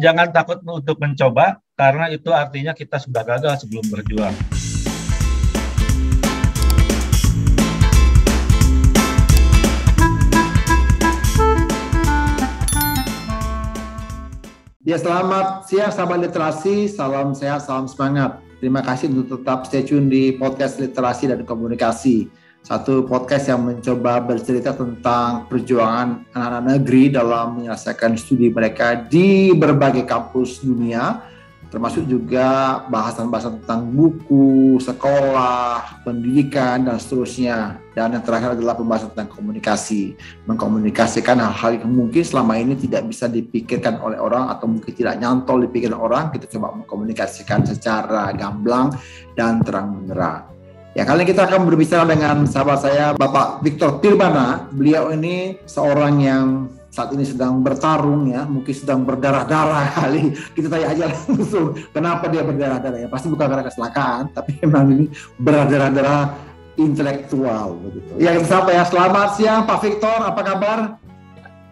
jangan takut untuk mencoba, karena itu artinya kita sudah gagal sebelum berjuang. Ya, selamat siang sahabat literasi, salam sehat, salam semangat. Terima kasih untuk tetap stay tune di podcast Literasi dan Komunikasi. Satu podcast yang mencoba bercerita tentang perjuangan anak-anak negeri dalam menyelesaikan studi mereka di berbagai kampus dunia, termasuk juga bahasan-bahasan tentang buku, sekolah, pendidikan, dan seterusnya. Dan yang terakhir adalah pembahasan tentang komunikasi. Mengkomunikasikan hal-hal yang mungkin selama ini tidak bisa dipikirkan oleh orang atau mungkin tidak nyantol dipikirkan orang, kita coba mengkomunikasikan secara gamblang dan terang-benderang. Ya, kali ini kita akan berbicara dengan sahabat saya, Bapak Victor Pirbana. Beliau ini seorang yang saat ini sedang bertarung, ya, mungkin sedang berdarah-darah kali. Kita tanya aja langsung, kenapa dia berdarah-darah? Ya, pasti bukan karena kecelakaan, tapi memang ini berdarah-darah intelektual, begitu. Ya, kita sapa ya. Selamat siang Pak Victor, apa kabar?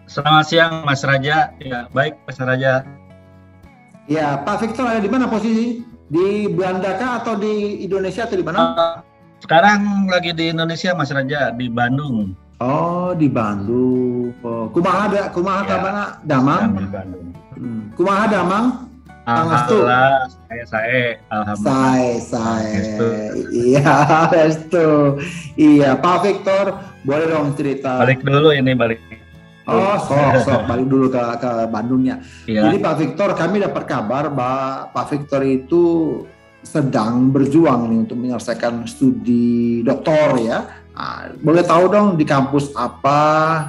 Selamat siang Mas Raja. Ya, baik Mas Raja. Ya, Pak Victor ada di mana posisi? Di Belanda kah atau di Indonesia atau di mana? Sekarang lagi di Indonesia Mas Raja, di Bandung. Oh, di Bandung. Oh, kumaha Ya, mana? Damang. di Bandung. Kumaha Damang? Alhamdulillah, saya alhamdulillah. Saya. Iya, restu. Iya, Pak Victor, boleh dong cerita. Balik dulu ini, balik. Oh, sok balik dulu ke Bandungnya. Iya. Jadi Pak Victor, kami dapat kabar bahwa Pak Victor itu sedang berjuang nih untuk menyelesaikan studi doktor, ya. Nah, boleh tahu dong di kampus apa,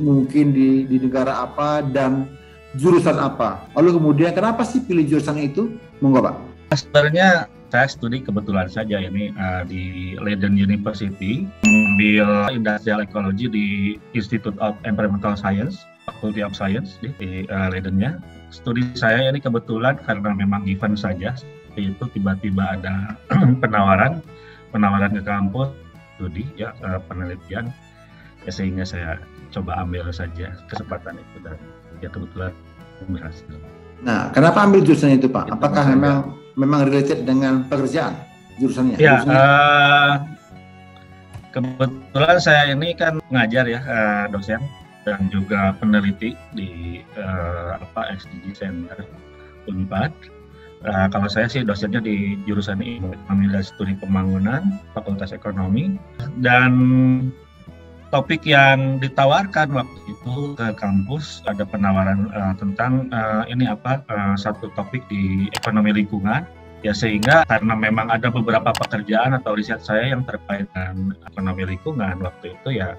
mungkin di negara apa, dan jurusan apa? Lalu kemudian kenapa sih pilih jurusan itu? Monggo Pak. Sebenarnya saya studi kebetulan saja ini di Leiden University, mengambil Industrial Ecology di Institute of Environmental Science, Faculty of Science di Leidennya. Studi saya ini kebetulan karena memang event saja, itu tiba-tiba ada penawaran ke kampus studi, ya, penelitian, ya, sehingga saya coba ambil saja kesempatan itu dan ya kebetulan berhasil. Nah, kenapa ambil jurusan itu Pak? Apakah memang related dengan pekerjaan jurusannya? Ya, kebetulan saya ini kan ngajar, ya, dosen dan juga peneliti di SDG Center Unpad. Kalau saya sih dosennya di jurusan Ekonomi dan Studi Pembangunan, Fakultas Ekonomi, dan topik yang ditawarkan waktu itu ke kampus ada penawaran tentang satu topik di ekonomi lingkungan, ya, sehingga karena memang ada beberapa pekerjaan atau riset saya yang terkait dengan ekonomi lingkungan waktu itu, ya,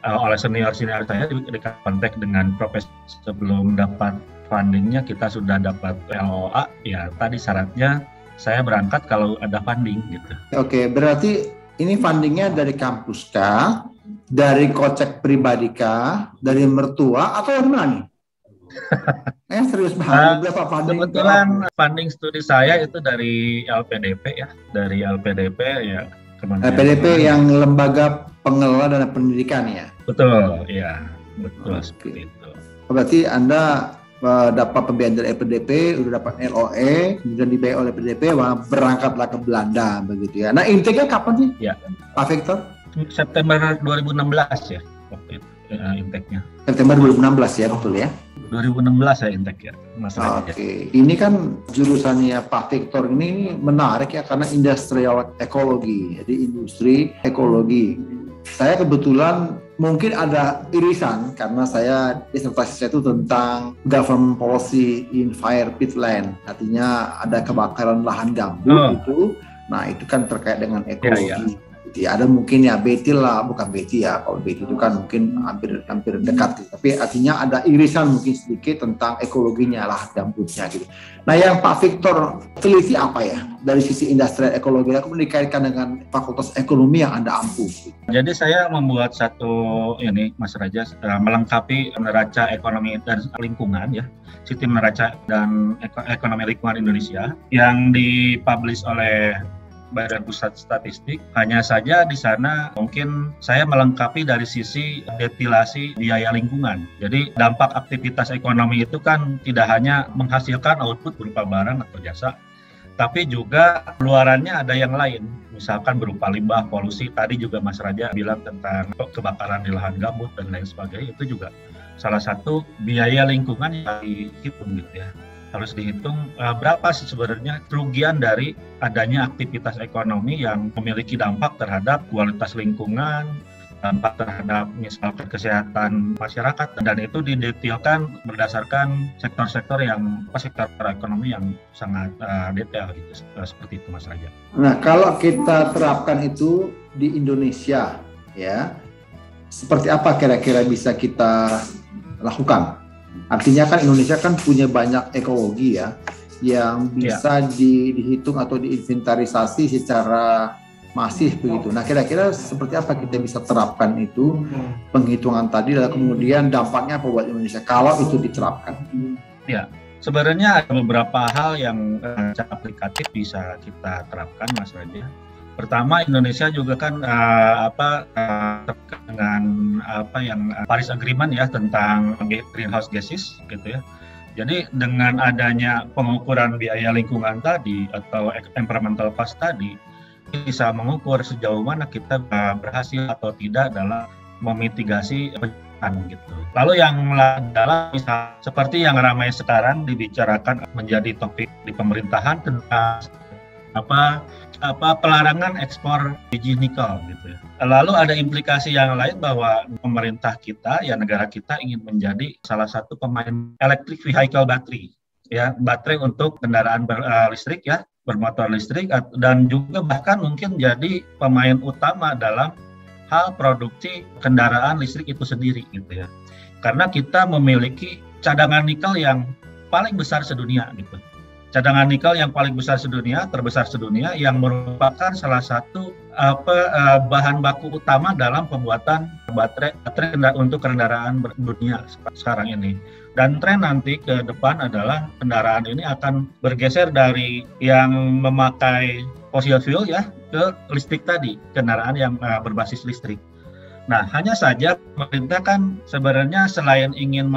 oleh senior saya di kontak dengan profesor. Sebelum dapat fundingnya kita sudah dapat LOA, ya, tadi syaratnya saya berangkat kalau ada funding gitu. Oke, berarti ini fundingnya dari kampus kah, dari kocek pribadi kah, dari mertua, atau dari mana nih? Serius banget, berapa funding? Kebetulan funding studi saya itu dari LPDP, ya, ya. LPDP yang Lembaga Pengelola Dana Pendidikan, ya? Betul, ya, betul. Seperti itu. Berarti Anda dapat pembiayaan dari LPDP, udah dapat LOE, kemudian dibayar oleh LPDP, berangkatlah ke Belanda, begitu, ya. Nah, intake-nya kapan sih, ya, Pak Victor? September 2016, ya, waktu itu intake-nya. September 2016, ya, betul, ya? 2016 saya intake, ya, Mas Raja. Oke, ini kan jurusannya Pak Victor ini menarik, ya, karena industrial ekologi, jadi industri ekologi. Saya kebetulan mungkin ada irisan karena saya disertasi saya itu tentang government policy in fire peatland, artinya ada kebakaran lahan gambut itu. Nah, itu kan terkait dengan ekologi. Ya. Ya, ada mungkin ya Betty lah, bukan Betty ya, kalau Betty itu kan mungkin hampir dekat, tapi artinya ada irisan mungkin sedikit tentang ekologinya lah, gambutnya gitu. Nah, yang Pak Victor teliti apa ya dari sisi industrial ekologi, aku dikaitkan dengan fakultas ekonomi yang Anda ampuh. Jadi saya membuat satu Mas Raja, melengkapi neraca ekonomi dan lingkungan, ya, sistem neraca dan ekonomi lingkungan Indonesia yang dipublish oleh Badan Pusat Statistik. Hanya saja di sana mungkin saya melengkapi dari sisi detilasi biaya lingkungan. Jadi dampak aktivitas ekonomi itu kan tidak hanya menghasilkan output berupa barang atau jasa, tapi juga keluarannya ada yang lain, misalkan berupa limbah, polusi. Tadi juga Mas Raja bilang tentang kebakaran di lahan gambut dan lain sebagainya, itu juga salah satu biaya lingkungan yang dihitung gitu ya. Harus dihitung berapa sih sebenarnya kerugian dari adanya aktivitas ekonomi yang memiliki dampak terhadap kualitas lingkungan, dampak terhadap misalkan kesehatan masyarakat, dan itu didetailkan berdasarkan sektor-sektor sektor ekonomi yang sangat detail gitu, seperti itu Mas Raja. Nah, kalau kita terapkan itu di Indonesia ya, seperti apa kira-kira bisa kita lakukan? Artinya kan Indonesia kan punya banyak ekologi ya yang bisa dihitung atau diinventarisasi secara masif begitu. Nah, kira-kira seperti apa kita bisa terapkan itu penghitungan tadi dan kemudian dampaknya apa buat Indonesia kalau itu diterapkan? Ya, sebenarnya ada beberapa hal yang aplikatif bisa kita terapkan Mas Raja. Pertama, Indonesia juga kan dengan yang Paris Agreement ya tentang greenhouse gases gitu ya. Jadi dengan adanya pengukuran biaya lingkungan tadi atau environmental cost tadi, bisa mengukur sejauh mana kita berhasil atau tidak dalam memitigasi pencemaran gitu. Lalu yang adalah misal seperti yang ramai sekarang dibicarakan menjadi topik di pemerintahan tentang pelarangan ekspor biji nikel gitu ya. Lalu ada implikasi yang lain bahwa pemerintah kita ya, negara kita ingin menjadi salah satu pemain electric vehicle battery ya, baterai untuk kendaraan listrik ya, bermotor listrik, dan juga bahkan mungkin jadi pemain utama dalam hal produksi kendaraan listrik itu sendiri gitu ya. Karena kita memiliki cadangan nikel yang paling besar sedunia gitu. Cadangan nikel yang paling besar sedunia, terbesar sedunia, yang merupakan salah satu bahan baku utama dalam pembuatan baterai untuk kendaraan dunia sekarang ini. Dan tren nanti ke depan adalah kendaraan ini akan bergeser dari yang memakai fossil fuel ya ke listrik tadi, kendaraan yang berbasis listrik. Nah, hanya saja pemerintah kan sebenarnya selain ingin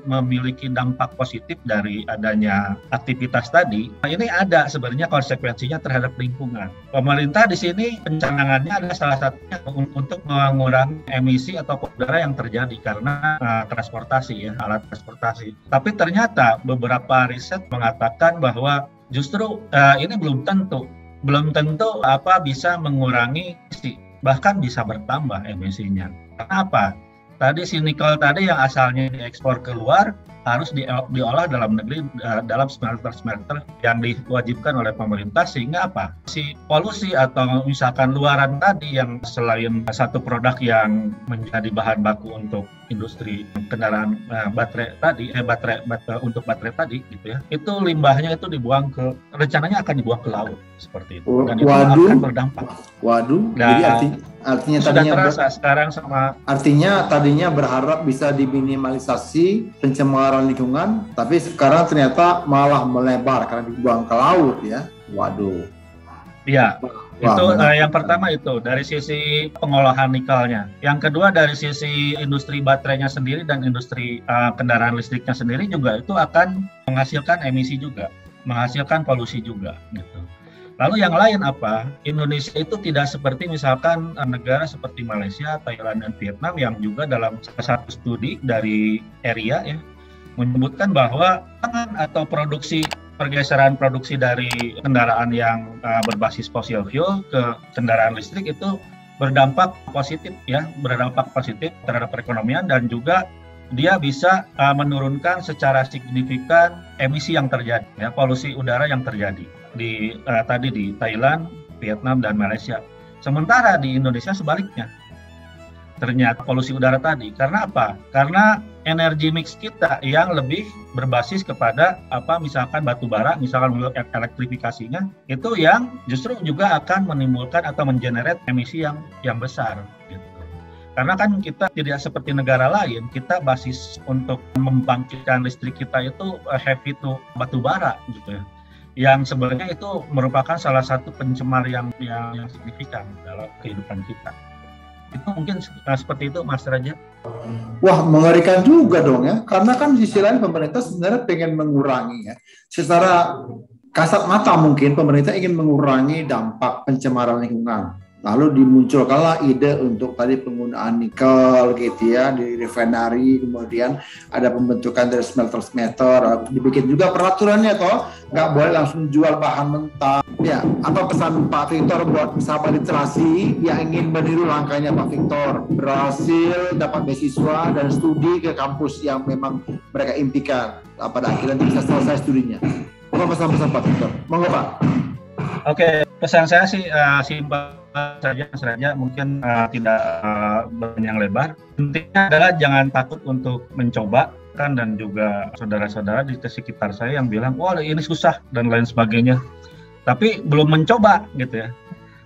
memiliki dampak positif dari adanya aktivitas tadi, ini ada sebenarnya konsekuensinya terhadap lingkungan. Pemerintah di sini pencanangannya adalah salah satunya untuk mengurangi emisi atau udara yang terjadi karena transportasi ya, alat transportasi. Tapi ternyata beberapa riset mengatakan bahwa justru ini belum tentu bisa mengurangi emisi, bahkan bisa bertambah emisinya. Kenapa? Tadi si nikel tadi yang asalnya diekspor keluar harus diolah dalam negeri dalam smelter yang diwajibkan oleh pemerintah, sehingga apa? Si polusi atau misalkan luaran tadi yang selain satu produk yang menjadi bahan baku untuk industri kendaraan baterai untuk baterai tadi gitu ya. Itu limbahnya itu rencananya akan dibuang ke laut seperti itu. Dan itu akan berdampak. Waduh. Nah, jadi artinya sudah terasa sekarang sama. Artinya tadinya berharap bisa diminimalisasi pencemaran lingkungan, tapi sekarang ternyata malah melebar karena dibuang ke laut ya. Waduh. Iya. Itu yang pertama itu dari sisi pengolahan nikelnya. Yang kedua dari sisi industri baterainya sendiri dan industri kendaraan listriknya sendiri juga itu akan menghasilkan emisi juga, menghasilkan polusi juga gitu. Lalu yang lain apa? Indonesia itu tidak seperti misalkan negara seperti Malaysia, Thailand, dan Vietnam yang juga dalam salah satu studi dari ERIA ya menyebutkan bahwa atau pergeseran produksi dari kendaraan yang berbasis fossil fuel ke kendaraan listrik itu berdampak positif terhadap perekonomian, dan juga dia bisa menurunkan secara signifikan emisi yang terjadi ya, polusi udara yang terjadi di Thailand, Vietnam, dan Malaysia. Sementara di Indonesia sebaliknya. Ternyata polusi udara tadi. Karena apa? Karena energi mix kita yang lebih berbasis kepada misalkan batu bara, misalkan elektrifikasinya, itu yang justru juga akan menimbulkan atau mengenerate emisi yang besar gitu. Karena kan kita tidak seperti negara lain, kita basis untuk membangkitkan listrik kita itu heavy to batu bara gitu ya. yang sebenarnya itu merupakan salah satu pencemar yang signifikan dalam kehidupan kita. Itu mungkin seperti itu, Mas Raja. Wah, mengerikan juga dong ya, karena kan di sisi lain pemerintah sebenarnya pengen mengurangi ya, secara kasat mata mungkin pemerintah ingin mengurangi dampak pencemaran lingkungan. Lalu dimunculkanlah ide untuk tadi penggunaan nikel gitu ya di refinery, kemudian ada pembentukan dari smelter, dibikin juga peraturannya toh, nggak boleh langsung jual bahan mentah. Ya, apa pesan Pak Victor buat sahabat literasi yang ingin meniru langkahnya Pak Victor, berhasil dapat beasiswa dan studi ke kampus yang memang mereka impikan, pada akhirnya bisa selesai studinya. Apa pesan-pesan Pak Victor? Monggo Pak. Oke, pesan saya sih simpel saja, Mas Raja, mungkin tidak panjang lebar. Intinya adalah jangan takut untuk mencoba kan, dan juga saudara-saudara di sekitar saya yang bilang, wah ini susah dan lain sebagainya, tapi belum mencoba gitu ya.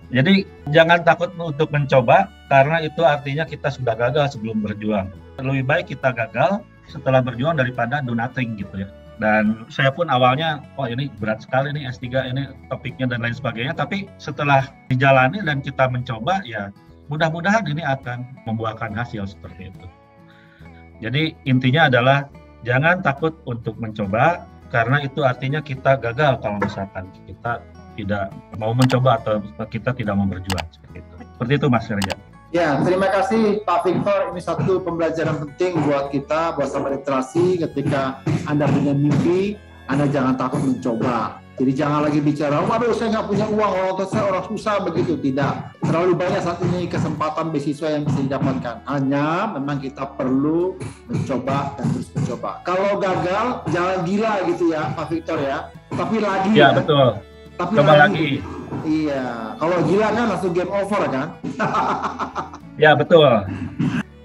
Jadi jangan takut untuk mencoba, karena itu artinya kita sudah gagal sebelum berjuang. Lebih baik kita gagal setelah berjuang daripada do nothing gitu ya. Dan saya pun awalnya, ini berat sekali nih S3 ini topiknya dan lain sebagainya, tapi setelah dijalani dan kita mencoba, ya mudah-mudahan ini akan membuahkan hasil seperti itu. Jadi intinya adalah jangan takut untuk mencoba, karena itu artinya kita gagal kalau misalkan kita tidak mau mencoba atau kita tidak mau berjuang seperti itu. Seperti itu, Mas Raja. Ya, terima kasih Pak Victor. Ini satu pembelajaran penting buat kita, buat sahabat literasi. Ketika Anda punya mimpi, Anda jangan takut mencoba. Jadi jangan lagi bicara, waduh saya nggak punya uang, saya orang susah, begitu. Tidak. Terlalu banyak saat ini kesempatan beasiswa yang bisa didapatkan. Hanya memang kita perlu mencoba dan terus mencoba. Kalau gagal, jangan gila gitu ya Pak Victor ya. Tapi lagi ya. Betul. Tapi coba lagi. Iya, kalau gila kan langsung game over kan? Ya betul.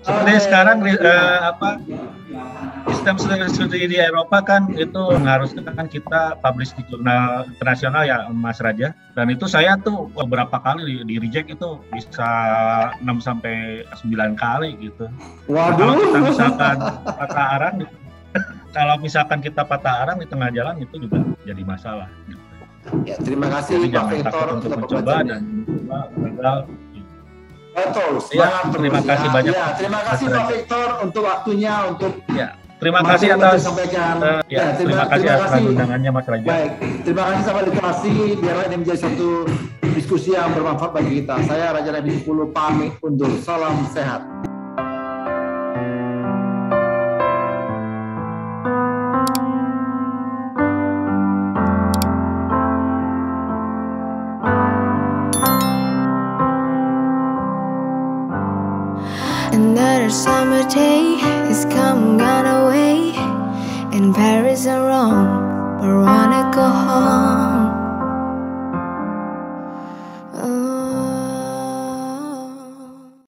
Seperti sekarang sistem studi di Eropa kan itu mengharuskan kita publish di jurnal internasional ya, Mas Raja. Dan itu saya tuh beberapa kali di reject itu bisa 6-9 kali gitu. Waduh. Kalau kita misalkan patah arang, kalau misalkan kita patah arang di tengah jalan itu juga jadi masalah. Ya, terima kasih Pak Victor untuk mencoba dan gagal. Betul, semangat terus. Terima kasih banyak. Ya, terima kasih Pak Victor untuk waktunya, untuk terima kasih atas terima kasih atas undangannya, Mas Raja. Baik, terima kasih sahabat literasi, biarlah ini menjadi satu diskusi yang bermanfaat bagi kita. Saya Raja Nabi 10 pamit undur. Salam sehat. Another summer day is come, gone away. In Paris or Rome,